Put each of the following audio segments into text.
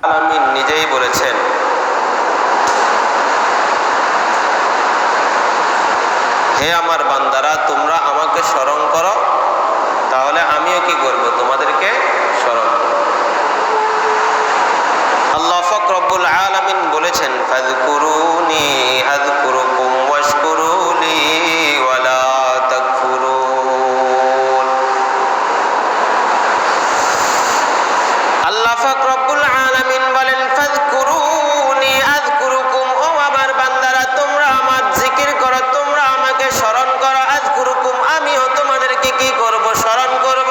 আলামিন নিজেই বলেছেন, হে আমার বান্দারা, তোমরা আমাকে স্মরণ করো, তাহলে আমিও কি করব, তোমাদেরকে স্মরণ করব। আল্লাহ পাক রব্বুল আলামিন বলেছেন, ফাযকুরুনি আযকুরুকুম ওয়াশকুরু লি ওয়ালা তাকফুরুন। আল্লাহ পাক রব্বুল আলামিন বলেন, ফাযকুরুনি আযকুরুকুম, ও আমার বান্দারা তোমরা আমার জিকির করো, তোমরা আমাকে স্মরণ করো, আযকুরুকুম, আমিও তোমাদেরকে কি করব, স্মরণ করব।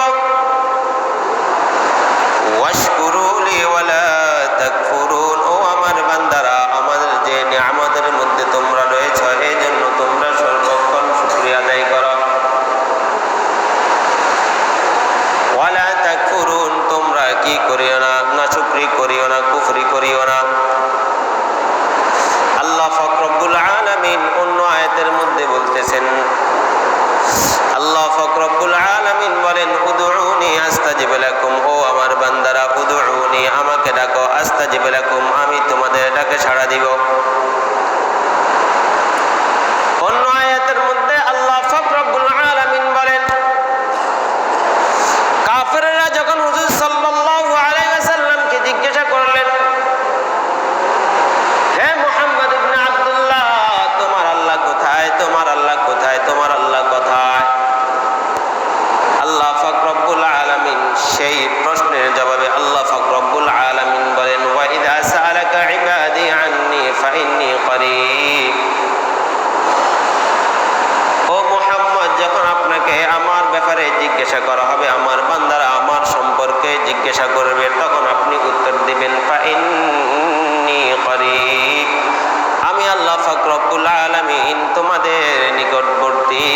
ওয়াশকুরু লি ওয়ালা তাকফুরুন, ও আমার বান্দারা আমাদের যে নিয়ামতের মধ্যে তোমরা রয়েছো এই জন্য তোমরা সর্বক্ষণ শুকরিয়া আদায় করো। ওয়ালা তাকফুরুন, তোমরা কি করিও না, নাশুকরি করিও না, কুফরি করিও না। আল্লাহ পাক রব্বুল আলামিন অন্য আয়াতের মধ্যে বলতেছেন, আল্লাহ পাক রব্বুল আলামিন বলেন, উদউনি আস্তাজিব লাকুম, ও আমার বান্দারা উদউনি, আমাকে ডাকো, আস্তাজিব লাকুম, আমি তোমাদের ডাকে সাড়া দিব। অন্য আয়াতের মধ্যে আল্লাহ পাক রব্বুল আলামিন বলেন, কাফেররা যখন হুজুর সাল্লাল্লাহু আলাইহি ওয়াসাল্লামকে জিজ্ঞাসা করলেন, হে মুহাম্মদ ইবনে আব্দুল্লাহ, তোমার আল্লাহ কোথায়, তোমার আল্লাহ কোথায়, তোমার আল্লাহ কোথায়? আল্লাহ পাক রব্বুল আলামিন সেই প্রশ্নের জবাবে আল্লাহ পাক রব্বুল আলামিন বলেন, ওয়া ইযা সাআলাকা ইবাদি আন্নী ফাইন্নী করিব। ও মুহাম্মদ, যখন আপনাকে আমার ব্যাপারে জিজ্ঞাসা করা হবে, আমার বান্দারা আমার সম্পর্কে জিজ্ঞাসা করবে, তখন আপনি উত্তর দিবেন, ফাইন্নী করিব, আমি আল্লাহ পাক রব্বুল আলামিন তোমাদের নিকটবর্তী।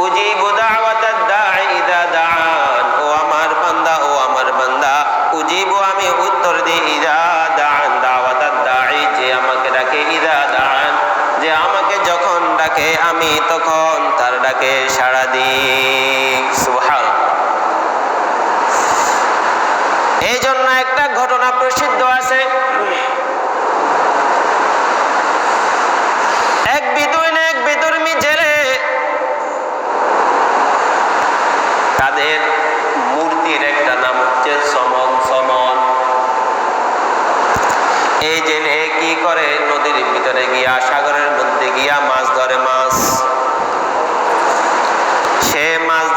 উজিবু দাওয়াতাদ দাঈ ইযা দাআন, ও আমার বান্দা, ও আমার বান্দা, উজিবু, আমি উত্তর দিই, ইযা দাআন, দাওয়াতাদ দাঈ, যে আমাকে ডাকে, ইযা দাআন, যে আমাকে যখন ডাকে আমি তখন তার ডাকে সাড়া দিই। সুবহানাল্লাহ। এই জন্য একটা ঘটনা প্রসিদ্ধ আছে, এক বিদুর্মী জেলে তাদের মূর্তির একটা নাম হচ্ছে সমন। এই জেলে কি করে, নদীর ভিতরে গিয়া, সাগরের মধ্যে গিয়া মাছ ধরে। সে মাছ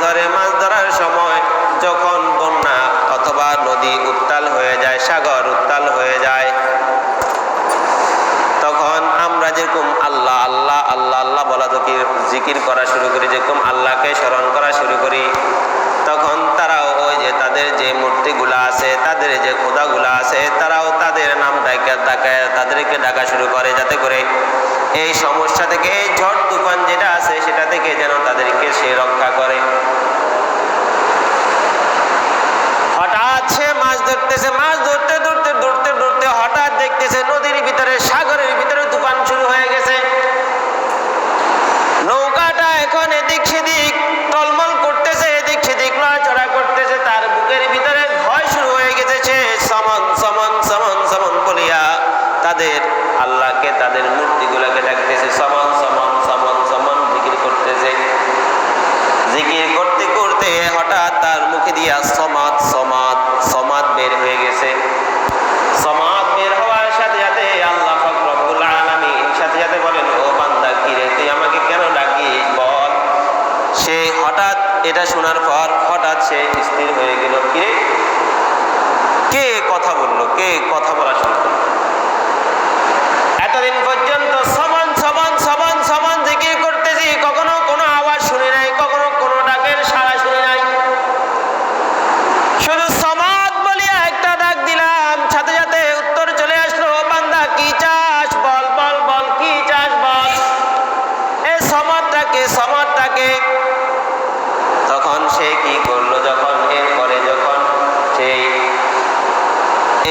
ধরার সময় যখন বন্যা অথবা নদী উত্তাল হয়ে যায়, সাগর উত্তাল হয়ে যায়, তখন আমরা যেরকম আল্লাহ আল্লাহ আল্লাহ আল্লাহ বলা জিকির করা শুরু করি, যেরকম আল্লাহকে স্মরণ করা শুরু করি, তখন তারাও ওই যে তাদের যে মূর্তিগুলা আছে, তাদের যে খোদাগুলা আছে, তারাও তাদের নাম তাদেরকে ডাকা শুরু করে, যাতে করে এই সমস্যা থেকে, এই ঝড় তুফান যেটা আছে সেটা থেকে যেন তাদেরকে সে রক্ষা করে। হঠাৎ সে মাছ ধরতেছে, মাছ ধরতে হঠাৎ দেখতেছে নদীর ভিতরে, সাগরের ভিতরে তুফান শুরু হয়ে গেছে। নৌকাটা এখন এদিক সেদিক টলমল করতেছে, এদিক সেদিক নড়াচড়া করতেছে, তার বুকের ভিতরে ভয় শুরু হয়ে গেছে। সে সমন সমন সমন সমন বলিয়া তাদের আল্লাহকে, তাদের মূর্তিগুলোকে ডাকতেছে, সমন সমন সমন সমন জিকির করতেছে। জিকির করতে করতে হঠাৎ তার মুখে দিয়া সমাদ সমাদ সমাদ বের হয়ে গেছে। সমাদ বের হওয়ার সাথে সাথে আল্লাহ পাক রব্বুল আলামিন সাথে সাথে বলেন, ও বান্দা, কি রে, তুই আমাকে কেন ডাকিস, বল। সে হঠাৎ এটা শোনার পর হঠাৎ সে স্থির হয়ে গেল, কি রে, কে কথা বললো, কে কথা বলা শুরু করলো? এতদিন পর্যন্ত সমান সমান সমান সমান জিকির করতেছি, কখনো কোনো আওয়াজ শুনি নাই, কখনো কোনো ডাকের সাড়া শুনি নাই। শুধু সমাদ বলিয়া একটা ডাক দিলাম, সাথে সাথে উত্তর চলে আসলো, বান্দা কি চাস, বল বল বল, কি চাস বল। এই সমাদটাকে তখন সে কি করলো, যখন এরপরে যখন সেই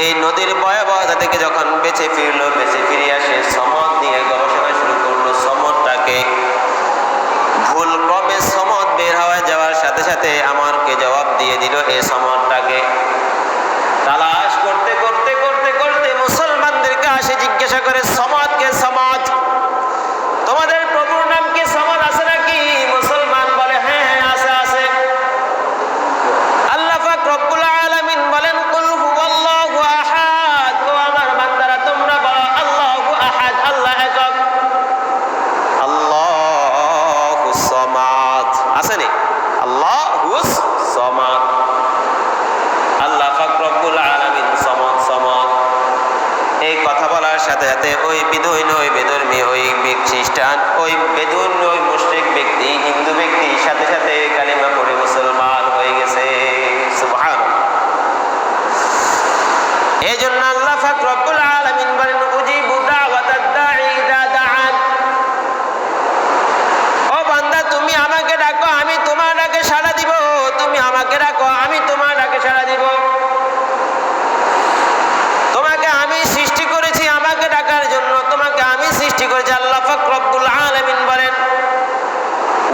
এই নদীর ভয়াবহতা থেকে যখন বেঁচে ফিরে আসে, সমদ নিয়ে গবেষণা শুরু করলো। সমদটাকে ভুল ক্রমে সমদ বের হয়ে যাওয়ার সাথে সাথে আমাকে জবাব দিয়ে দিল, এই সমদটাকে তালাশ করতে করতে করতে সাথে সাথে ওই বিদুইন, ওই বেধর্মী, ওই খ্রিস্টান, ওই বেদুইন, ওই মুশরিক ব্যক্তি, হিন্দু ব্যক্তি সাথে সাথে কালিমা পড়ে মুসলমান হয়ে গেছে। সুবহানাল্লাহ। এই জন্য আল্লাহ পাক রব্বুল আলামিন বলেন উজিবু দাওয়াতাদ দাঈ ইযা দাআন। ও বান্দা, তুমি আমাকে ডাকো, আমি তোমার ডাকে সাড়া দিব। তুমি আমাকে ডাকো, আমি তোমার ডাকে সাড়া দিব। তোমাকে আমি সৃষ্টি করেছি আমাকে ডাকার জন্য, তোমাকে আমি সৃষ্টি করেছি। আল্লাহ পাক রব্বুল আলামিন বলেন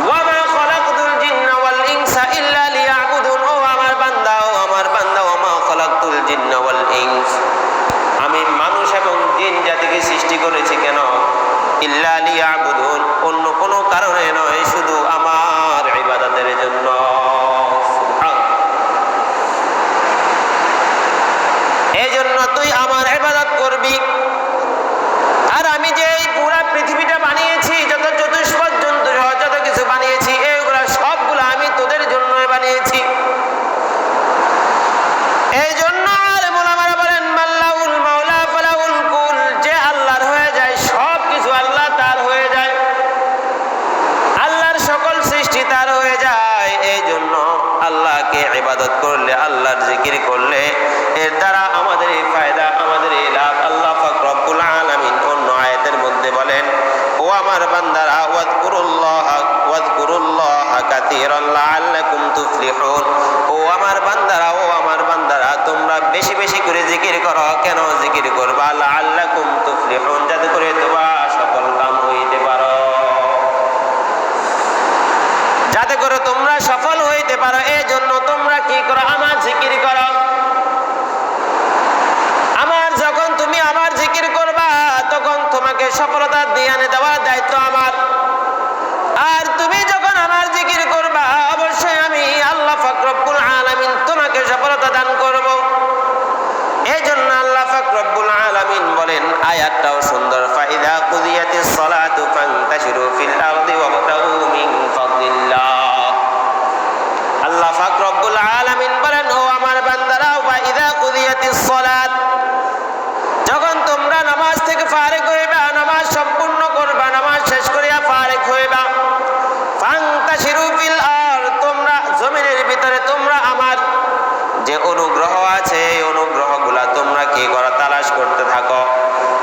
ওয়া মা খালাকতুল জিন্না ওয়াল ইনসা ইল্লা লিয়াবুদুন। ও আমার বান্দা, ও আমার বান্দা, ওয়া মা খালাকতুল জিন্না ওয়াল ইনস, আমি মানুষ এবং জিন জাতিকে সৃষ্টি করেছি কেন? ইল্লা লিয়াবুদুন, অন্য কোনো কারণে নয়, শুধু আমার ইবাদতের জন্য। এই জন্য তুই আমার ইবাদত করবি। আর আমি যে এই পুরা পৃথিবীটা বানিয়েছি, যত চতুষ্পদ জন্তু যত কিছু বানিয়েছি, এইগুলা সবগুলো আমি তোদের জন্যই বানিয়েছি। এই জন্য আর মুলামারা বলেন মাল্লাউল মাওলা ফালাউল কুল, যে আল্লাহর হয়ে যায় সব কিছু আল্লাহ তার হয়ে যায়, আল্লাহর সকল সৃষ্টি তার হয়ে যায়। এই জন্য আল্লাহকে ইবাদত করলে, আল্লাহর জিকির করলে এর দ্বারা আমাদের এই ফায়দা, আমাদের এই লাভ। আল্লাহ পাক রব্বুল আলামিন অন্য আয়াতের মধ্যে বলেন ও আমার বান্দারা ওয়াযকুরুল্লাহা কাসীরান লাআল্লাকুম তুফলিহুন। ও আমার বান্দারা, ও আমার বান্দারা, তোমরা বেশি বেশি করে জিকির করো। কেন জিকির করবা? লাআল্লাকুম তুফলিহুন, যাতে করে তোমরা সফল কাম হইতে পারো, যাতে করে তোমরা সফল হইতে পারো। এই জন্য তোমরা কি করো? আমার জিকির করো। যখন তুমি আমার জিকির করবা, তখন তোমাকে সফলতা দিয়ে এনে দেওয়ার দায়িত্ব আমার। আর তুমি যখন আমার জিকির করবা, অবশ্যই আমি আল্লাহ পাক রব্বুল আলামিন তোমাকে সফলতা দান করব। এই জন্য আল্লাহ পাক রব্বুল আলামিন বলেন, আয়াতটাও সুন্দর, ফাইদা কুদিয়াতিস সালাতু ফান্তাশিরু ফিল আরদি ওয়াবতাগু মিন ফাদলিল্লাহ। আল্লাহ পাক রব্বুল আলামিন বলেন ও আমার বান্দারা, ফাইদা কুদিয়াতিস সালাত, যখন তোমরা নামাজ থেকে ফারিগ হইবা, নামাজ সম্পূর্ণ করবা, নামাজ শেষ করিয়া ফারিগ হইবা, ফান্তাশিরু ফিল আরদ, তোমরা জমিনের ভিতরে তোমরা আমার যে অনুগ্রহ আছে এই অনুগ্রহগুলা তোমরা কি করো? তালাশ করতে থাকো।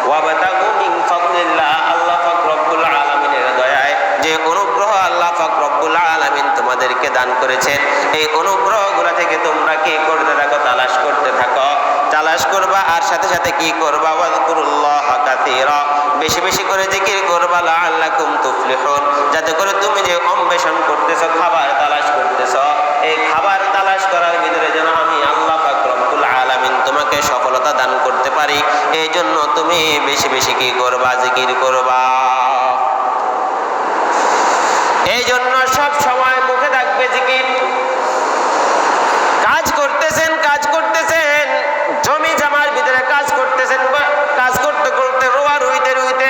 ওয়াবতাগু মিন ফাদলিল্লাহ, আল্লাহ পাক রব্বুল আলামিনের দয়ায় যে অনুগ্রহ আল্লাহ পাক রব্বুল আলামিন তোমাদেরকে দান করেছেন, এই অনুগ্রহগুলা থেকে তোমরা কি করতে থাকো? তালাশ করতে থাকো। তালাশ করবা আর সাথে সাথে কি করবা? ওয়াযকুরুল্লাহা কাসীরা, বেশি বেশি করে জিকির করবা। লাআল্লাকুম তুফলিহুন, যাতে করে তুমি যে অন্বেষণ করতেছো, খাবার তালাশ করতেছো, এই খাবার তালাশ করার ভিতরে যেন আমি আল্লাহ পাক রব্বুল আলামিন তোমাকে সফলতা দান করতে পারি। এই জন্য তুমি বেশি বেশি কি করবা? জিকির করবা। এই জন্য সব সময় মুখে থাকবে জিকির। কাজ করতেছেন, কাজ করতেছেন, জমি জামার ভিতরে কাজ করতেছেন, কাজ করতে করতে রোয়া রুইতে রুইতে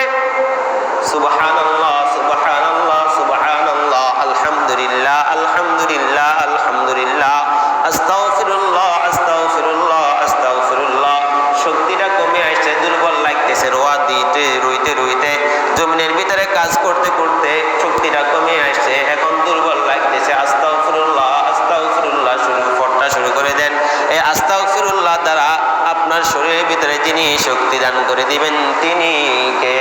সুবহানাল্লাহ সুবহানাল্লাহ সুবহানাল্লাহ, আলহামদুলিল্লাহ আলহামদুলিল্লাহ আলহামদুলিল্লাহ, আস্তাগফিরুল্লাহ আস্তাগফিরুল্লাহ আস্তাগফিরুল্লাহ, শক্তিটা কমে আসছে, দুর্বল লাগতেছে। রোয়া দিতে রুইতে রুইতে জমিনের ভিতরে কাজ করতে করতে শক্তিটা কমে আসছে, এখন দুর্বল লাগতেছে। আস্তাগফিরুল্লাহ আস্তাগফিরুল্লাহ শুরু করে দেন। এই আস্তাগফিরুল্লাহ দ্বারা আপনার শরীরের ভিতরে যিনি শক্তি দান করে দিবেন তিনি কে?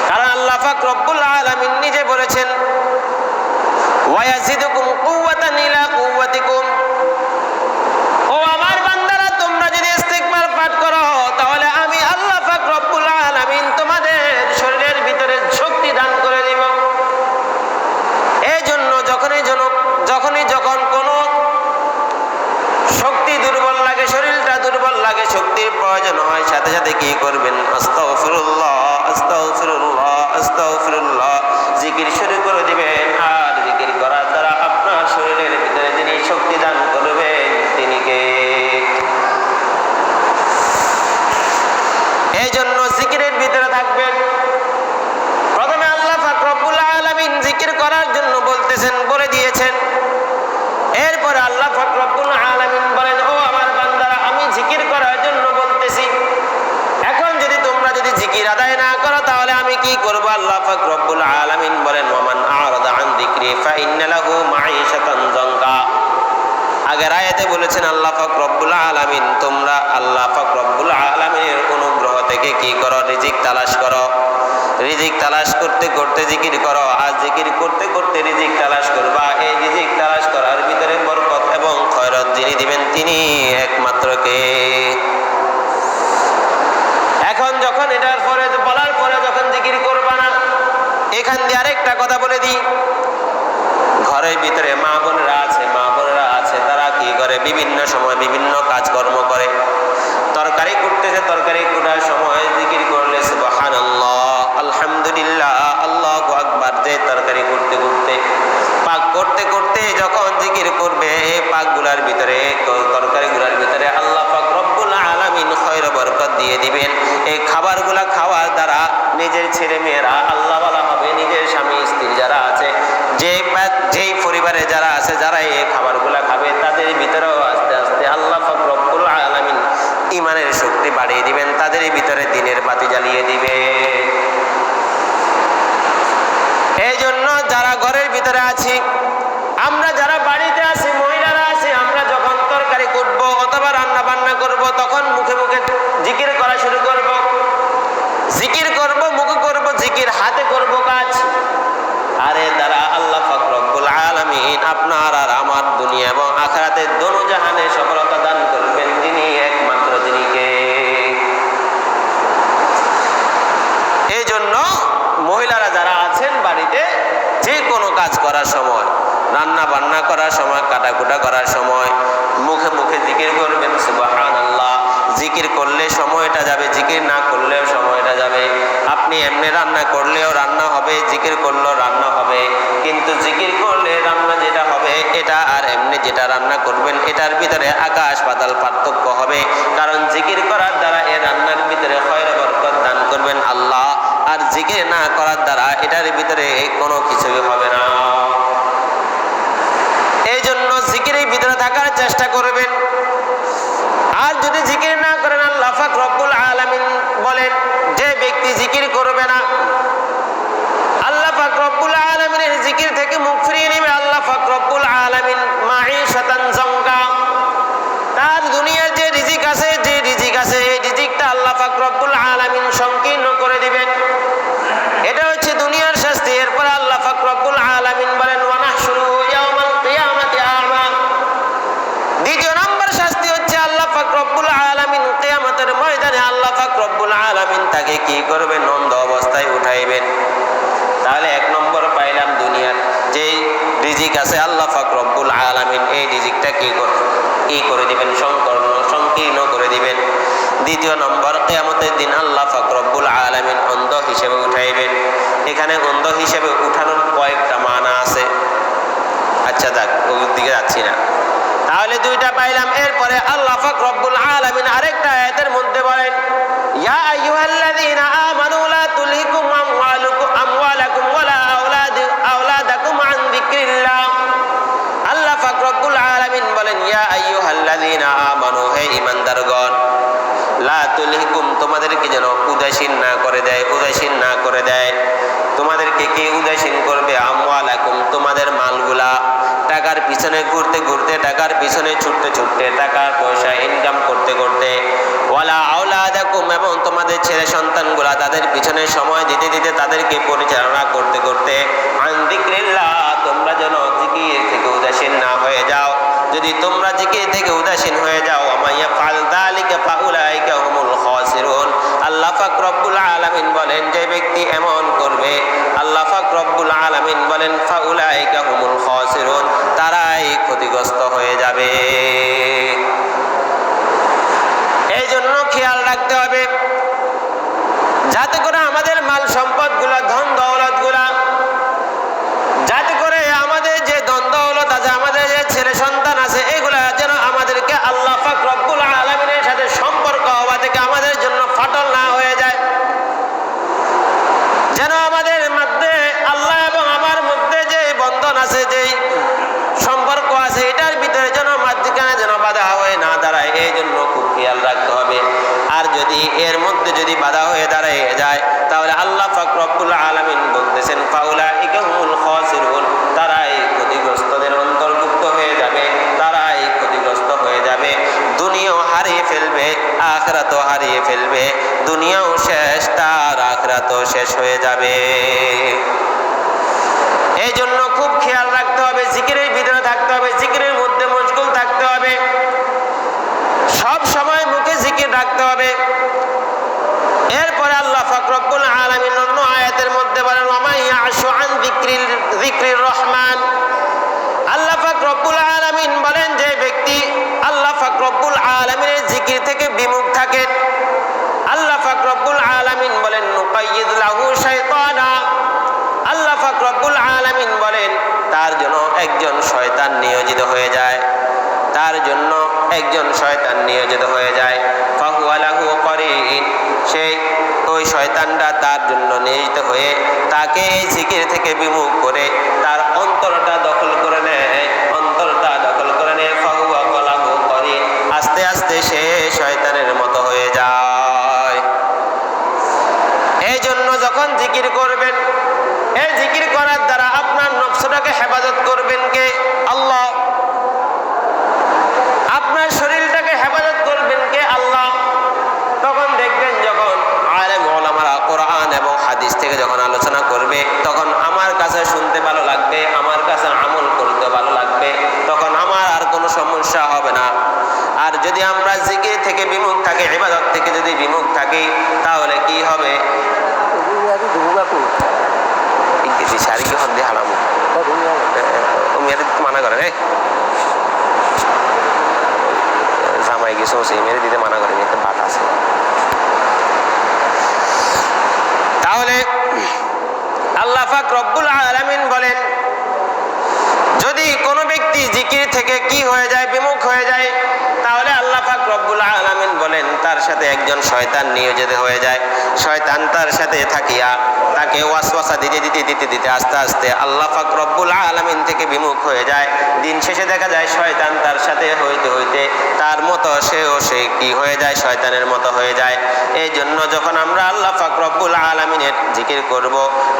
কারণ আল্লাহ পাক রব্বুল আলামিন নিজে বলেছেন ওয়ায়াজিদুকুম কুওয়াতান ইলা কুওয়াতিকুম। ও আমার বান্দারা, তোমরা যদি ইস্তিগফার পাঠ করো তাহলে আমি আল্লাহ পাক রব্বুল আলামিন তোমাদের শরীরের ভিতরে শক্তি দান করে দিব। এই জন্য যখন কোনো শক্তি দুর্বল লাগে, শরীরটা দুর্বল লাগে, শক্তির প্রয়োজন হয়, সাথে সাথে কি করবেন? আস্তাগফিরুল্লাহ আস্তাগফিরুল্লাহ আস্তাগফিরুল্লাহ জিকির শুরু করে দিবেন। আর জিকির করার দ্বারা আপনার শরীরের ভিতরে যিনি শক্তি দান করবেন তিনি কে? এই জন্য জিকিরের ভিতরে থাকবেন। প্রথমে আল্লাহ পাক রব্বুল আলামিন জিকির করার জন্য বলতেছেন, বলে দিয়েছেন। এরপর আল্লাহ পাক রব্বুল আলামিন বলেন ও আমার বান্দারা, আমি জিকির করার জন্য বলতেছি, পাক রব্বুল আলামিন বলেন ওয়ামান আ'রাদা আন যিকরি ফাইন্না লাহু মাঈশাতান যানকা। আগের আয়াতে বলেছেন আল্লাহ পাক রব্বুল আলামিন তোমরা আল্লাহ পাক রব্বুল আলামিনের অনুগ্রহ থেকে কি করো? রিজিক তালাশ করো। রিজিক তালাশ করতে করতে জিকির করো। আর জিকির করতে করতে রিজিক তালাশ করবা। এই রিজিক তালাশ করার ভিতরে বরকত এবং খয়রত যিনি দিবেন তিনি একমাত্র কে? এখন যখন এটার পরে বলার পরে যখন জিকির করবা না, এখান দিয়ে আরেকটা কথা বলে দিই। ঘরের ভিতরে মা বোনেরা আছে, তারা কি করে? বিভিন্ন সময় বিভিন্ন কাজকর্ম করে। তরকারি কুটতেছে, তরকারি কুটার সময় জিকির করলে সুবহানাল্লাহ, আলহামদুলিল্লাহ, আল্লাহু আকবার। যে তরকারি করতে করতে পাক করতে করতে যখন জিকির করবে, এই পাকগুলার ভিতরে তরকারিগুলার ভিতরে আল্লাহ পাক রব্বুল আলামিন খয়র বরকত দিয়ে দিবেন। এই খাবারগুলা খাওয়ার দ্বারা নিজের ছেলে মেয়েরা আল্লাহওয়ালা হবে। নিজের স্বামী স্ত্রী যারা আছে, যেই পরিবারে যারা আছে, যারা এই খাবারগুলা খাবে, তাদের ভিতরেও আস্তে আস্তে আল্লাহ পাক রব্বুল আলামিন ইমানের শক্তি বাড়িয়ে দিবেন। তাদের ভিতরে দ্বীনের বাতি জ্বালিয়ে দিবে। এই জন্য যারা ঘরের ভিতরে আছি, আমরা যারা বাড়িতে আছি, মহিলারা আছি, আমরা যখন তরকারি কুটবো অথবা রান্না বান্না করব, তখন মুখে মুখে জিকির করা শুরু করব। জিকির করব, মুখে করব জিকির, হাতে করব কাজ। আরে দ্বারা আল্লাহ পাক রব্বুল আলামিন আপনার আর আমার দুনিয়া এবং আখিরাতের দোনো জাহানে সফলতা দান করবেন। যিনি একমাত্র, যিনি কে? এই জন্য মহিলারা যারা আছেন বাড়িতে, যে কোনো কাজ করার সময়, রান্না বান্না করার সময়, কাটাকুটা করার সময় মুখে মুখে জিকির করবেন সুবহানাল্লাহ। জিকির করলে সময়টা যাবে, জিকির না করলেও সময়টা যাবে। আপনি এমনি রান্না করলেও রান্না হবে, জিকির করলেও রান্না হবে। কিন্তু জিকির করলে রান্না যেটা হবে, এটা আর এমনি যেটা রান্না করবেন, এটার ভিতরে আকাশ পাতাল পার্থক্য হবে। কারণ জিকির করার দ্বারা এই রান্নার ভিতরে খয়র বরকত দান করবেন আল্লাহ, আর জিকির না করার দ্বারা এটার ভিতরে কোনো কিছুই হবে না। এই জন্য জিকিরের ভিতরে থাকার চেষ্টা করবেন। আর যদি জিকির না করেন, আল্লাহ পাক রব্বুল আলামিন বলেন যে ব্যক্তি জিকির করবে না, আল্লাহ পাক রব্বুল আলামিনের জিকির থেকে মুখ ফিরিয়ে নেবে। আল্লাহ পাক রব্বুল আলামিন মাঈশাতান যানকা, তার দুনিয়ার যে রিজিক আছে, এই রিজিকটা আল্লাহ পাক রব্বুল আলামিন সংকীর্ণ করে দিবেন। এটা হচ্ছে দুনিয়ার শাস্তি। এরপর আল্লাহ পাক রব্বুল আলামিন বলেন ওয়া নাহশুরু ইয়াওমাল কিয়ামাতি আ'মা। দ্বিতীয় নম্বর শাস্তি হচ্ছে আল্লাহ পাক রব্বুল আলামিন কিয়ামতের ময়দানে আল্লাহ পাক রব্বুল আলামিন তাকে কি করবেন? অন্ধ অবস্থায় উঠাইবেন। তাহলে এক নম্বর পাইলাম, দুনিয়ার যেই রিজিক আছে আল্লাহ পাক রব্বুল আলামিন এই রিজিকটা কি করে দিবেন? সংকীর্ণ করে দিবেন। দ্বিতীয় নম্বর, কিয়ামতের দিন আল্লাহ পাক রব্বুল আলামিন অন্ধ হিসেবে উঠাইবেন। এখানে অন্ধ হিসেবে উঠানোর কয়েকটা মানা আছে। আচ্ছা যাক, ওই দিকে যাচ্ছি না। তাহলে দুইটা পাইলাম। এরপরে আল্লাহ পাক রব্বুল আলামিন আরেকটা আয়াতের মধ্যে বলেন ইয়া আইয়ুহাল্লাযীনা আমানু লা তুলহিকুম আমওয়ালাকুম ওয়ালা আওলাদাকুম আন যিকরিল্লাহ। আল্লাহ পাক রব্বুল আলামিন বলেন ইয়া আইয়ুহাল্লাযীনা আমানু, হে ঈমানদারগণ, লা তুলহিকুম, তোমাদেরকে যেন উদাসীন না করে দেয়। তোমাদেরকে কে উদাসীন করবে? আমওয়ালাকুম, তোমাদের মালগুলা। টাকার পিছনে ঘুরতে ঘুরতে, টাকার পিছনে ছুটতে ছুটতে, টাকার পয়সা ইনকাম করতে করতে, ওয়ালা আওলাদাকুম, এবং তোমাদের ছেলে সন্তানগুলা, তাদের পিছনে সময় দিতে দিতে, তাদেরকে পরিচালনা করতে করতে, আন যিকরিল্লাহ, তোমরা যেন জিকির থেকে উদাসীন না হয়ে যাও। যদি তোমরা জিকির থেকে উদাসীন হয়ে যাও, আমাইয়া ফাল যালিকা ফাউলাইকা হুমুল খাসিরুন। আল্লাহ পাক রব্বুল আলামিন বলেন যে ব্যক্তি এমন করবে, আল্লাহ পাক রব্বুল আলামিন বলেন ফাউলাইকা হুমুল খাসিরুন, তারাই ক্ষতিগ্রস্ত হয়ে যাবে। এই জন্য খেয়াল রাখতে হবে যাতে করে আমাদের মাল সম্পদগুলা, ধন দৌলতগুলা, যাতে করে আমাদের যে ধন দৌলত আছে, আমাদের যে ছেলে সন্তান আছে, এগুলা যেন আমাদেরকে আল্লাহ পাক রব্বুল আলামিনের সাথে সম্পর্ক হওয়া থেকে আমাদের জন্য ফাটল না হয়ে যায়। যেন আমাদের মধ্যে আল্লাহ এবং আমার মধ্যে যে বন্ধন আছে, যেই সম্পর্ক আছে, এটার ভিতরে যেন মাঝখানে যেন বাধা হয়ে না দাঁড়ায়। এই জন্য খুব খেয়াল রাখতে হবে। আর যদি এর মধ্যে যদি বাধা হয়ে দাঁড়ায় যায়, তাহলে আল্লাহ পাক রব্বুল আলামিন একজন শয়তান নিয়োজিত হয়ে যায়, তার জন্য একজন শয়তান নিয়োজিত হয়ে যায়। ফাহুয়া লাহু করিন, সেই ওই শয়তানটা তার জন্য নিয়োজিত হয়ে তাকে এই জিকির থেকে বিমুখ করে তার অন্তরটা দখল করে নেয়, অন্তরটা দখল করে নেয়। ফাহুয়া লাহু করিন, আস্তে আস্তে সে শয়তানের মতো হয়ে যায়। এই জন্য যখন জিকির করবেন, এই জিকির করার দ্বারা আপনার নফসটাকে হেফাজত করবেন কে? আল্লাহ। আপনার শরীরটাকে হেফাজত করবেন কে? আল্লাহ। তখন দেখবেন যখন আলেম ওলামারা কোরআন এবং হাদিস থেকে যখন আলোচনা করবে, তখন আমার কাছে শুনতে ভালো লাগবে, আমার কাছে আমল করতে ভালো লাগবে, তখন আমার আর কোনো সমস্যা হবে না। আর যদি আমরা জিকির থেকে বিমুখ থাকি, ইবাদত থেকে যদি বিমুখ থাকি, তাহলে কি হবে? মানা করে জামাই কিছু মেরে দিতে মানা করেন, একটা বাত আছে। তাহলে আল্লাহ পাক রব্বুল আলামিন বলেন, যদি কোনো ব্যক্তি জিকির থেকে কি হয়ে যায়, বিমুখ হয়ে যায়, তাহলে আল্লাহ পাক রব্বুল আলামিন বলেন তার সাথে একজন শয়তান নিয়োজিত হয়ে যায়। শয়তান তার সাথে থাকিয়া তাকে ওয়াসওয়াসা দিতে দিতে দিতে দিতে আস্তে আস্তে আল্লাহ পাক রব্বুল আলামিন থেকে বিমুখ হয়ে যায়। দিন শেষে দেখা যায় শয়তান তার সাথে হইতে হইতে তার মতো সেও সে কি হয়ে যায়, শয়তানের মতো হয়ে যায়। এই জন্য যখন আমরা আল্লাহ পাক রব্বুল আলামিনের জিকির করব,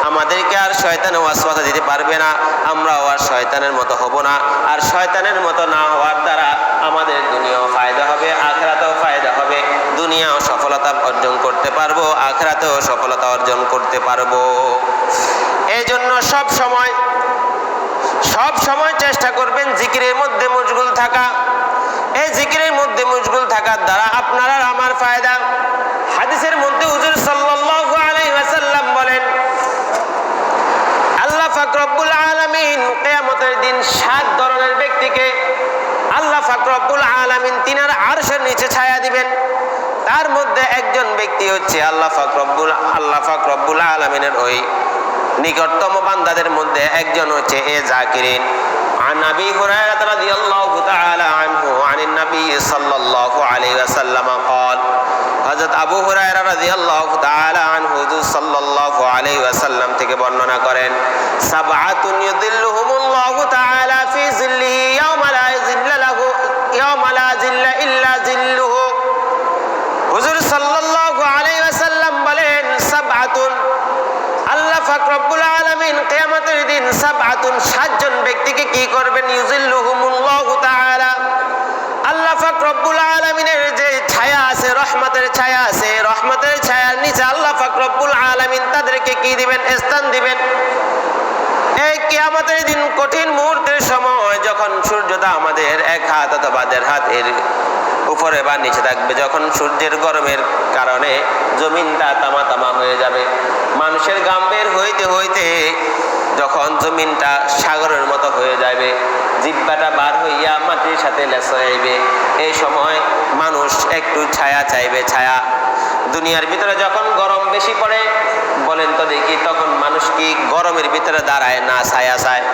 আমাদেরকে আর শয়তান ওয়াসওয়াসা দিতে পারবে না, আমরাও আর শয়তানের মতো হব না। আর শয়তানের মতো না হওয়ার দ্বারা আমাদের দুনিয়াও ফায়দা হবে, আখিরাতেও ফায়দা হবে। দুনিয়াও সফলতা অর্জন করতে পারবো, আখিরাতেও সফলতা অর্জন করতে পারবো। এই জন্য সব সময় চেষ্টা করবেন জিকিরের মধ্যে মশগুল থাকা। এই জিকিরের মধ্যে মশগুল থাকার দ্বারা আপনার আর আমার ফায়দা। হাদিসের মধ্যে হুজুর সাল্লাল্লাহু আলাইহি ওয়াসাল্লাম বলেন, আল্লাহ পাক রব্বুল আলামিন কিয়ামতের দিন 7 ধরনের ব্যক্তিকে আল্লাহ পাক রব্বুল আলামিন তিনার আরশের নিচে ছায়া দিবেন। তার মধ্যে একজন ব্যক্তি হচ্ছে আল্লাহ পাক রব্বুল আলামিনের ওই নিকটতম বান্দাদের মধ্যে একজন হচ্ছে এ জাকিরিন। عن أبي هريرة رضي الله تعالى عنه عن النبي صلى الله عليه وسلم قال, হযরত আবু হুরায়রা রাদিয়াল্লাহু তাআলা আনহু সাল্লাল্লাহু আলাইহি ওয়াসাল্লাম থেকে বর্ণনা করেন, সাবআতুন ইউযিল্লুহুমুল্লাহু তাআলা ফি যিল্লিহি ইয়াওমা লা যিল্লা ইল্লা যিল্লুহু। হুজুর সাল্লাল্লাহু আলাইহি ওয়াসাল্লাম বলেন, সাবআতুন, আল্লাহ পাক রব্বুল আলামিন কিয়ামতের দিন 7 জন ব্যক্তিকে কি করবেন? ইউযিল্লুহুমুল্লাহু তাআলা, আল্লাহ পাক রব্বুল আলামিনের যে ছায়া আছে, রহমতের ছায়া আছে, রহমতের ছায়ার নিচে আল্লাহ পাক রব্বুল আলামিন তাদেরকে কি দিবেন? স্থান দিবেন। এই কিয়ামতের দিন কঠিন মুহূর্তের সময় যখন সূর্যটা আমাদের 1 হাত অথবা 1.5 হাত এর উপরে বা নিচে থাকবে, যখন সূর্যের গরমের কারণে জমিনটা তামা তামা হয়ে যাবে, মানুষের ঘাম বের হইতে হইতে যখন জমিনটা সাগরের মতো হয়ে যাবে, জিহ্বাটা বার হইয়া মাটির সাথে লেসা হইবে, এই সময় মানুষ একটু ছায়া চাইবে, ছায়া। দুনিয়ার ভিতরে যখন গরম বেশি পড়ে, বলেন তো দেখি, তখন মানুষ কি গরমের ভিতরে দাঁড়ায় না ছায়া চায়?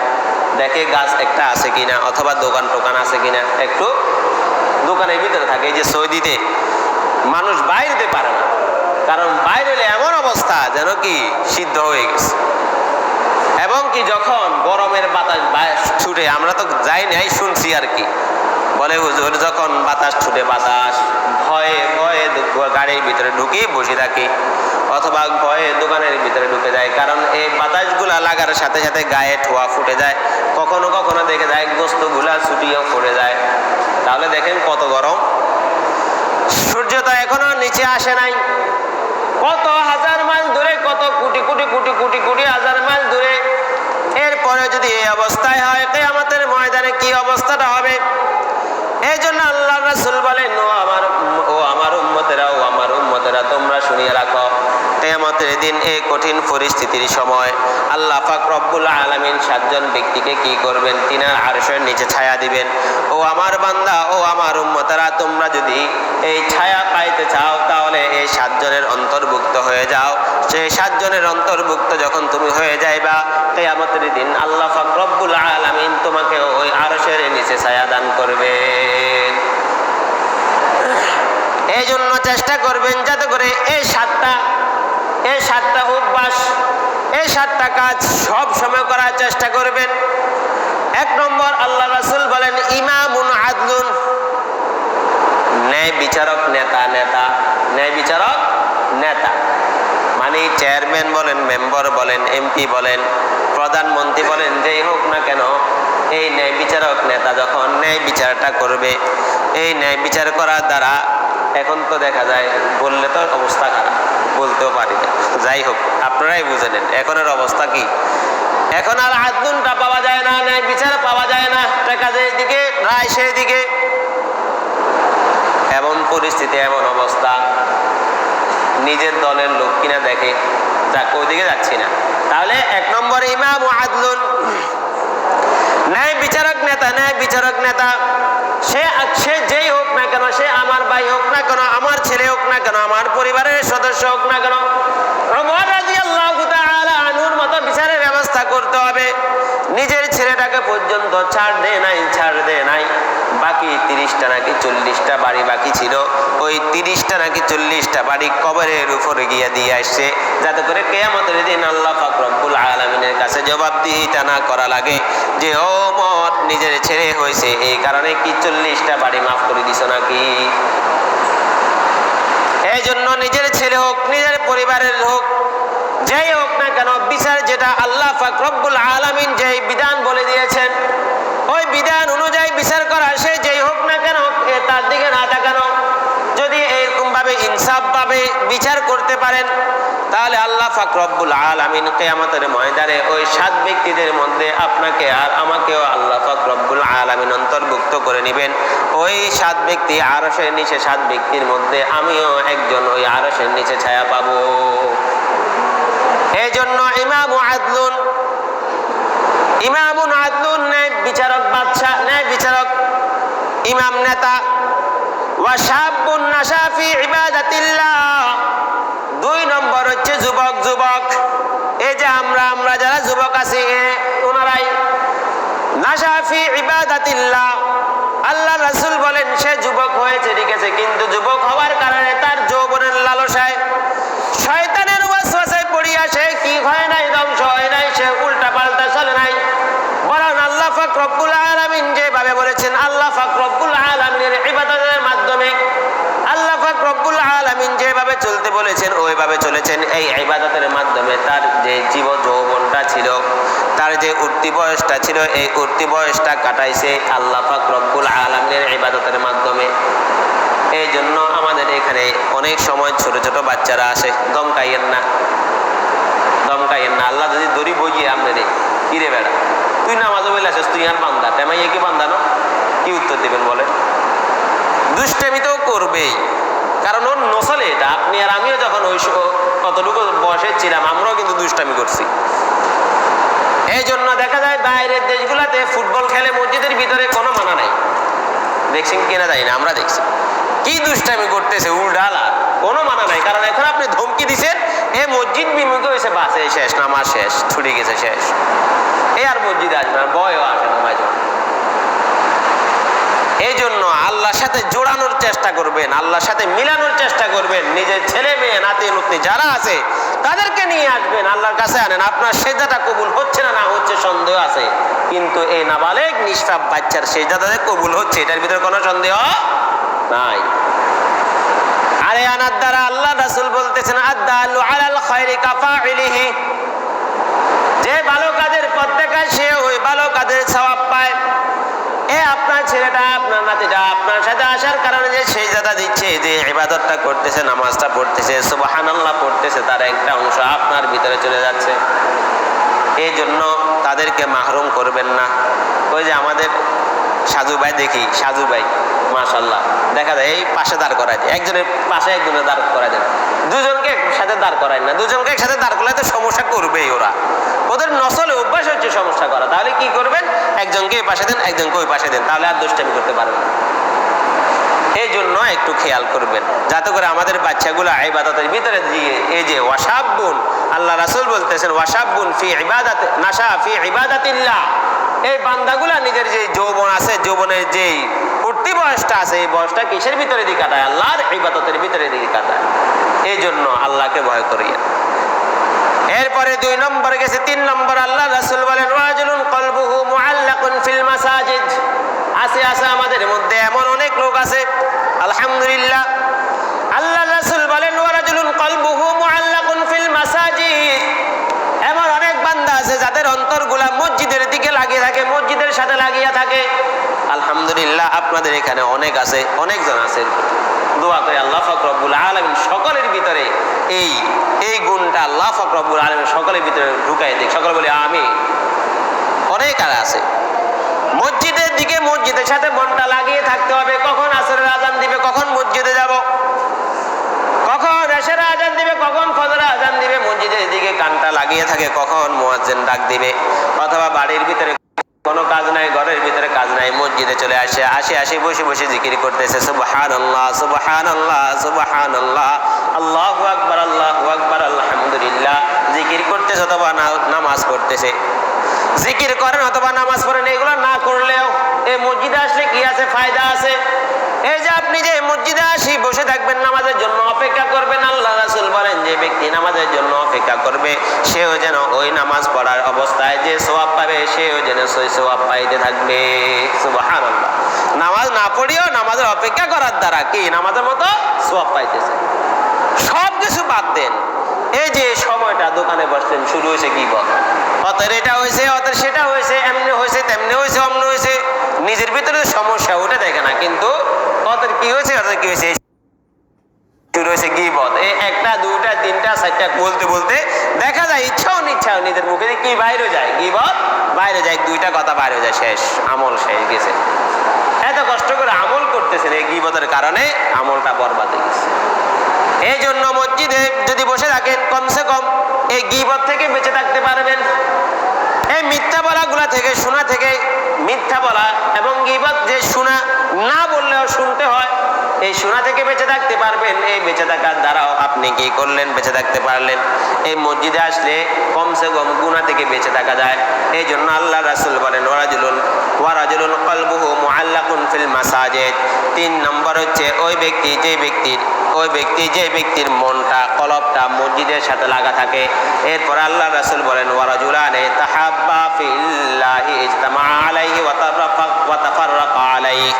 দেখে গাছ একটা আছে কিনা, অথবা দোকান টোকান আছে কিনা, একটু দোকানের ভিতরে থাকে। এই যে সৌদিতে মানুষ বাইরে যেতে পারে না, কারণ বাইরে এমন অবস্থা যেন কি সিদ্ধ হয়ে গেছে। এবং কি যখন গরমের বাতাস ছুটে, আমরা তো যাই নাই, শুনছি আর কি, বলে হুজুর যখন বাতাস ছুটে, বাতাস ভয়ে ভয়ে গাড়ির ভিতরে ঢুকে বসে থাকি, অথবা ভয়ে দোকানের ভিতরে ঢুকে যায়, কারণ এই বাতাসগুলা লাগার সাথে সাথে গায়ে ঠোয়া ফুটে যায়, কখনো কখনো দেখে যায় গোস্তগুলা ছুটিয়েও পড়ে যায়। তাহলে দেখেন কত গরম। সূর্য তো এখনো নিচে আসে নাই, কত হাজার মাইল দূরে, কত কোটি কোটি কোটি কোটি কোটি হাজার মাইল দূরে। এরপরে যদি এই অবস্থায় হয়, কিয়ামতের ময়দানে কি অবস্থাটা হবে? এই জন্য আল্লাহ রাসূল বলেন, ও আমার উম্মতেরা, তোমরা শুনিয়ে রাখো, কিয়ামতের দিন এই কঠিন পরিস্থিতির সময় আল্লাহ পাক রব্বুল আলামিন 7 জন ব্যক্তিকে কি করবেন? তিনার আরশের নিচে ছায়া দিবেন। ও আমার বান্দা, ও আমার উম্মতেরা, তোমরা যদি এই ছায়া পাইতে চাও, তাহলে এই 7 জনের অন্তর্ভুক্ত হয়ে যাও। সেই 7 জনের অন্তর্ভুক্ত যখন তুমি হয়ে যাইবা, কিয়ামতের দিন আল্লাহ পাক রব্বুল আলামিন তোমাকে ওই আরশের নিচে ছায়া দান করবেন। এই জন্য চেষ্টা করবেন যাতে করে এই সাতটা অভ্যাস, এই 7টা কাজ সব সময় করার চেষ্টা করবেন। 1 নম্বর, আল্লাহ রাসূল বলেন ইমামুন আদলুন, ন্যায় বিচারক নেতা। ন্যায় বিচারক নেতা মানে চেয়ারম্যান বলেন, মেম্বার বলেন, এমপি বলেন, প্রধানমন্ত্রী বলেন, যেই হোক না কেন, এই ন্যায় বিচারক নেতা যখন ন্যায় বিচারটা করবে, এই ন্যায় বিচার করার দ্বারা এখন তো দেখা যায়, বললে তো অবস্থা খারাপ, বলতেও পারি না, যাই হোক আপনারাই বুঝে নেন এখনের অবস্থা কি। এখন আর আদলুনটা পাওয়া যায় না, ন্যায় বিচার পাওয়া যায় না, টাকা যেদিকে রায় সেই দিকে, এমন পরিস্থিতি, এমন অবস্থা, নিজের দলের লোক কিনা দেখে যাক ওইদিকে যাচ্ছি না। তাহলে 1 নম্বর ইমাম আদলুন, ন্যায় বিচারক নেতা। সে যেই হোক না কেন, সে আমার ভাই হোক না কেন, আমার ছেলে হোক না কেন, আমার পরিবারের সদস্য হোক না কেন, ওমর রাদিয়াল্লাহু তাআলা আনহুর মতো বিচারের ব্যবস্থা করতে হবে। নিজের ছেলেটাকে পর্যন্ত ছাড় দেয় নাই। বাকি 30টা নাকি 40টা বাড়ি বাকি ছিল, ওই 30টা নাকি 40টা বাড়ি কবরের উপরে গিয়ে দিয়ে আসছে, যাতে করে কিয়ামতের দিন আল্লাহ পাক রব্বুল আলামিনের কাছে জবাবদিহিতা না করা লাগে যে ওমর নিজের ছেলে হয়েছে এই কারণে কি 40টা বাড়ি মাফ করে দিছ নাকি। এই জন্য নিজের ছেলে হোক, নিজের পরিবারের হোক, যেই হোক না কেন, বিচার যেটা আল্লাহ পাক রব্বুল আলামিন যেই বিধান বলে দিয়েছেন, ওই বিধান অনুযায়ী বিচার করা, সে যেই হোক না কেন, তার দিকে না তাকানো। যদি এরকম ভাবে ইনসাফ ভাবে বিচার করতে পারেন, তাহলে আল্লাহ পাক রব্বুল আলামিন কিয়ামতের ময়দানে ওই 7 ব্যক্তিদের মধ্যে আপনাকে আর আমাকেও আল্লাহ পাক রব্বুল আলামিন অন্তর্ভুক্ত করে নেবেন। ওই 7 ব্যক্তি আরশের নিচে, 7 ব্যক্তির মধ্যে আমিও একজন ওই আরশের নিচে ছায়া পাবো। এই জন্য ইমামুন আদলুন, ন্যায় বিচারক বাদশা, ন্যায় বিচারক ইমাম নেতা। ওয়া শাবুন নাশা ফি ইবাদাতিল্লাহ, 2 নম্বর হচ্ছে যুবক। এই যে আমরা যারা যুবক আছি, ওনারাই নাশা ফি ইবাদাতিল্লাহ। আল্লাহ রাসূল বলেন সে যুবক হয়েছে ঠিক আছে, কিন্তু যুবক হওয়ার কারণে তার যৌবনের লালসায়, শয়তানের ওয়াসওয়াসায় পড়িয়া সে কি হয় নাই, ধ্বংস হয় নাই, সে উল্টা পাল্টা চলে নাই, বরং আল্লাহ পাক রব্বুল আলামিন যেভাবে বলেছেন, আল্লাহ পাক রব্বুল আলামিনের ইবাদতের মাধ্যমে আল্লাহ পাক রব্বুল আলামিন যেভাবে চলতে বলেছেন ওইভাবে চলেছেন। এই ইবাদতের মাধ্যমে তার যে যৌবনটা ছিল, তার যে উঠতি বয়সটা ছিল, এই উঠতি বয়সটা কাটাইছে আল্লাহ পাক রব্বুল আলামিনের ইবাদতের মাধ্যমে। এই জন্য আমাদের এখানে অনেক সময় ছোট ছোট বাচ্চারা আসে, দমকাইয়েন না। আল্লাহ যদি দড়ি বইয়ে আপনারে কিরে বেড়া, তুই নামাজও বলে আসিস, তুই আর বান্দা তেমাইয়ে কি বান্ধানো, কি উত্তর দেবেন বলেন? দুষ্টামি তো করবেই, কারণ ওর নসলে এটা। আপনি আর আমিও যখন ওই কতটুকু বয়সে ছিলাম, আমরাও কিন্তু দুষ্টামি করছি। এই জন্য দেখা যায় বাইরের দেশগুলাতে ফুটবল খেলে মসজিদের ভিতরে কোনো মানা নাই, দেখছেন কিনা জানি না, আমরা দেখছি কি দুষ্টামি করতেছে উল্ডালা, কোনো মানা নাই। কারণ এখন আপনি ধমকি দিচ্ছেন, এ মসজিদ বিমুখে হয়েছে, বাসে শেষ, নামাজ শেষ, ছুটে গেছে শেষ, এ আর মসজিদে আসবে না, বয়ও আসে না মাঝে। এই জন্য আল্লাহর সাথে জোড়ানোর চেষ্টা করবেন, আল্লাহর সাথে মিলানোর চেষ্টা করবেন। নিজের ছেলে মেয়ে নাতি নাতনি যারা আছে তাদেরকে নিয়ে আসবেন, আল্লাহর কাছে আনেন। আপনার সেজদাটা কবুল হচ্ছে না হচ্ছে সন্দেহ আছে, কিন্তু এই নাবালেগ নিষ্পাপ বাচ্চার সেজদাটা কবুল হচ্ছে, এটার ভিতরে কোনো সন্দেহ নাই। আরে আনার দ্বারা আল্লাহ রাসূল বলতেছেন, আদ-দাল্লু আলাল খায়রি কাফাইলিহি, যে ভালো কাজের পথ দেখায় সে ওই ভালো কাজের সওয়াব পায়। আপনার ছেলেটা, আপনার নাতিটা আপনার সাথে আসার কারণে যে সেজদা দিচ্ছে, যে ইবাদতটা করতেছে, নামাজটা পড়তেছে, সুবহানাল্লাহ পড়তেছে, তার একটা অংশ আপনার ভিতরে চলে যাচ্ছে। এই জন্য তাদেরকে মাহরুম করবেন না। ওই যে আমাদের সাজু ভাই, দেখি সাজু ভাই মাশাআল্লাহ, দেখা যায় এই পাশে দাঁড় করায় দেয়, একজনের পাশে একজনের দাঁড় করায় দেন, দুজনকে একসাথে দাঁড় করায় না। দুজনকে একসাথে দাঁড় করলে তো সমস্যা করবেই ওরা, ওদের নসলে অভ্যাস হচ্ছে সমস্যা করা। তাহলে কি করবেন, একজনকে এই পাশে দেন, একজনকে ওই পাশে দেন, তাহলে আর দুষ্টামি করতে পারবেন না। এই জন্য একটু খেয়াল করবেন যাতে করে আমাদের বাচ্চাগুলো ইবাদতের ভিতরে দিয়ে এই যে ওয়াশাবুন, আল্লাহ রাসূল বলতেছেন ওয়াশাবুন ফি ইবাদাত নাশা ফি ইবাদাতিল্লাহ, এই বান্দাগুলা নিজের যে যৌবন আছে, যৌবনের যে উঠতি বয়সটা আছে, এই বয়সটা কিসের ভিতরে দিয়ে কাটায়? আল্লাহর ইবাদতের ভিতরে দিয়ে কাটায়। এই জন্য আল্লাহকে ভয় করিয়া। এরপরে 2 নম্বর গেছে, 3 নম্বর আল্লাহ রাসূল বলেন ওয়াজুলুন কলবুহু মুআল্লাকুন ফিল মাসাজিদ। আছে আমাদের মধ্যে এমন অনেক লোক আছে আলহামদুলিল্লাহ, আল্লাহ রাসূল বলেন ওয়াজুলুন কলবুহু মুআল্লাকুন ফিল মাসাজিদ, এমন অনেক বান্দা আছে যাদের অন্তরগুলা মসজিদের দিকে লাগিয়ে থাকে, মসজিদের সাথে লাগিয়ে থাকে। আলহামদুলিল্লাহ আপনাদের এখানে অনেক আছে, অনেকজন আছে। দোয়া করে আল্লাহ পাক রব্বুল আলামিন সকলের ভিতরে এই গুণটা আল্লাহ পাক রব্বুল আলামিন সকলের ভিতরে ঢুকাই দিক। সকলে বলি আমিন। অনেক আর আছে মসজিদের দিকে, মসজিদের সাথে মনটা লাগিয়ে থাকতে হবে। কখন আসরের আজান দিবে, কখন মসজিদে যাব, কখন এশারের আজান দিবে, কখন ফজরের আজান দিবে, মসজিদের দিকে কানটা লাগিয়ে থাকে। কখন মুয়াজ্জিন ডাক দিবে, অথবা বাড়ির ভিতরে কোনো কাজ নাই, ঘরের ভিতরে কাজ নাই, মসজিদে চলে আসে বসে বসে জিকির করতেছে সুবহানাল্লাহ সুবহানাল্লাহ সুবহানাল্লাহ, আল্লাহু আকবার আল্লাহু আকবার, আলহামদুলিল্লাহ। জিকির করতেছে অথবা নামাজ পড়তেছে। জিকির করেন অথবা নামাজ পড়েন, এগুলো না করলেও এই মসজিদে আসলে কি আছে? ফায়দা আছে। এই যে আপনি যে মসজিদে আসি বসে থাকবেন, নামাজের জন্য অপেক্ষা করবেন, আল্লাহ রাসূল বলেন যে ব্যক্তি নামাজের জন্য অপেক্ষা করবে সেও যেন ওই নামাজ পড়ার অবস্থায় যে সওয়াব পাবে সেও যেন সেই সওয়াব পাইতে থাকবে। সুবহানাল্লাহ। নামাজ না পড়িও নামাজের অপেক্ষা করার দ্বারা কি নামাজের মতো সওয়াব পাইতেছে। সব কিছু বাদ দেন, এই যে সময়টা দোকানে বসছেন, শুরু হয়েছে গীবত, অতএর এটা হয়েছে, অতএর সেটা হয়েছে, এমনি হয়েছে, তেমনি হয়েছে, অমনি হয়েছে, নিজের ভিতরে সমস্যা ওটা দেখে না, কিন্তু অতএর কি হয়েছে, অতএর কি হয়েছে, শুরু হয়েছে গীবত। এই 1টা 2টা 3টা 4টা বলতে বলতে দেখা যায় ইচ্ছা অনিচ্ছা নিজের মুখে কি বাইরে যায়, গীবত বাইরে যায়, 2টা কথা বাইরে যায়, শেষ, আমল শেষ গেছে। এত কষ্ট করে আমল করতেছেন, এই গীবতের কারণে আমলটা বরবাদ হয়ে গেছে। এই জন্য মসজিদে যদি বসে থাকেন কমসে কম এই গীবত থেকে বেঁচে থাকতে পারবেন। এই মিথ্যা বলাগুলা থেকে, শোনা থেকে, মিথ্যা বলা এবং গীবত যে শোনা না বললেও শুনতে হয়, এই শোনা থেকে বেঁচে থাকতে পারবেন। এই বেঁচে থাকার দ্বারাও আপনি কি করলেন? বেঁচে থাকতে পারলেন। এই মসজিদে আসলে কমসে কম গুনাহ থেকে বেঁচে থাকা যায়। এই জন্য আল্লাহ রাসূল বলেন ওয়ারাজুলুন কলবুহু মুআল্লাকুন ফিল মাসাজিদ। 3 নম্বর হচ্ছে ওই ব্যক্তি যে ব্যক্তির মনটা, কলবটা মসজিদের সাথে লাগা থাকে। এরপর আল্লাহ রাসূল বলেন ওয়ারাজুলানে তাহাব্বা ফিল্লাহি ইজতামা আলাইহি ওয়া তাফাররাকা আলাইহি।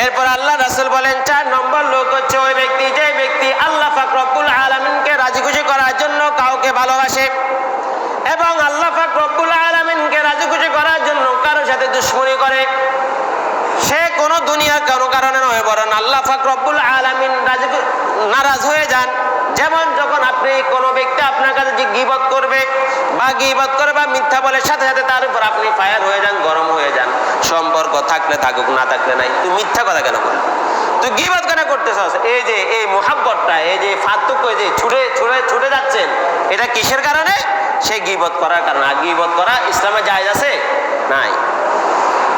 এরপর আল্লাহ রাসূল বলেন 4 নম্বর লোক হচ্ছে ওই ব্যক্তি যে ব্যক্তি আল্লাহ পাক রব্বুল আলামিনকে রাজি খুশি করার জন্য কাউকে ভালোবাসে এবং আল্লাহ পাক রব্বুল আলামিনকে রাজি খুশি করার জন্য কারোর সাথে দুশমনি করে। সে কোনো দুনিয়ার কোনো কারণে নয়, বরং আল্লাহ পাক রব্বুল আলামিন নারাজ হয়ে যান। যেমন যখন আপনি কোনো ব্যক্তি আপনার কাছে যে গীবত করবে বা মিথ্যা বলে, সাথে সাথে তার উপর আপনি ফায়ার হয়ে যান, গরম হয়ে যান। সম্পর্ক থাকলে থাকুক, না থাকলে নাই। তুই মিথ্যা কথা কেন বললি? তুই গীবত কেন করতেছস? এই যে এই মুহাব্বতটা, এই যে ফাতুক, এই যে ছুটে যাচ্ছেন, এটা কিসের কারণে? সে গীবত করার কারণে। আর গীবত করা ইসলামে জায়েজ আছে? নাই।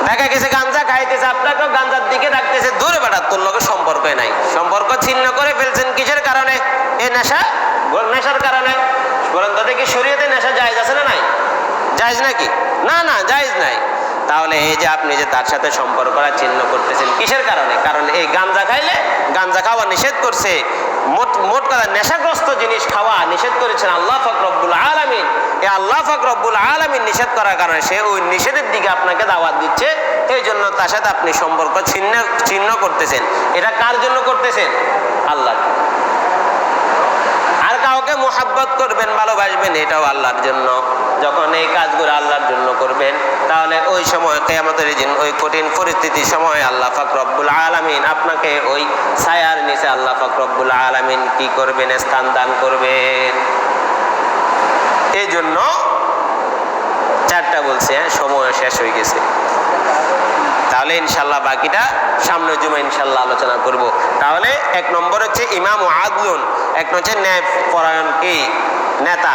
দেখা গেছে গাঞ্জা খাইতেছে, আপনাকেও গাঞ্জার দিকে ডাকতেছে, দূরে বেটা, তোর লগে সম্পর্কই নাই। সম্পর্ক ছিন্ন করে ফেলছেন কিসের কারণে? এই নেশার কারণে। বলেন তো দেখি শরীয়তে নেশা জায়েজ আছে না নাই? জায়েজ নাকি? না, জায়েজ নাই। তাহলে এই যে আপনি যে তার সাথে সম্পর্কটা ছিন্ন করতেছেন কিসের কারণে? কারণ এই গাঞ্জা খাইলে, গাঞ্জা খাওয়া নিষেধ করছে, মোট কথা নেশাগ্রস্ত জিনিস খাওয়া নিষেধ করেছেন আল্লাহ পাক রব্বুল আলামিন। এই আল্লাহ পাক রব্বুল আলামিন নিষেধ করার কারণে সে ওই নিষেধের দিকে আপনাকে দাওয়াত দিচ্ছে। এই জন্য তার সাথে আপনি সম্পর্ক ছিন্ন করতেছেন। এটা কার জন্য করতেছেন? আল্লাহ। আর কাউকে মুহাব্বত করবেন, ভালোবাসবেন, এটাও আল্লাহর জন্য। যখন এই কাজগুলো আল্লাহর জন্য করবেন, তাহলে ওই সময় কিয়ামতের দিন, ওই কঠিন পরিস্থিতির সময় আল্লাহ পাক রব্বুল আলামিন আপনাকে ওই ছায়ার নিচে আল্লাহ পাক রব্বুল আলামিন কি করবেন? স্থান দান করবেন। এই জন্য 4টা বলছে, সময় শেষ হয়ে গেছে। তাহলে ইনশাল্লাহ বাকিটা সামনের জুমা ইনশাল্লাহ আলোচনা করব। তাহলে 1 নম্বর হচ্ছে ইমাম আদলুন, 1 হচ্ছে ন্যায় পরায়ণ কি নেতা।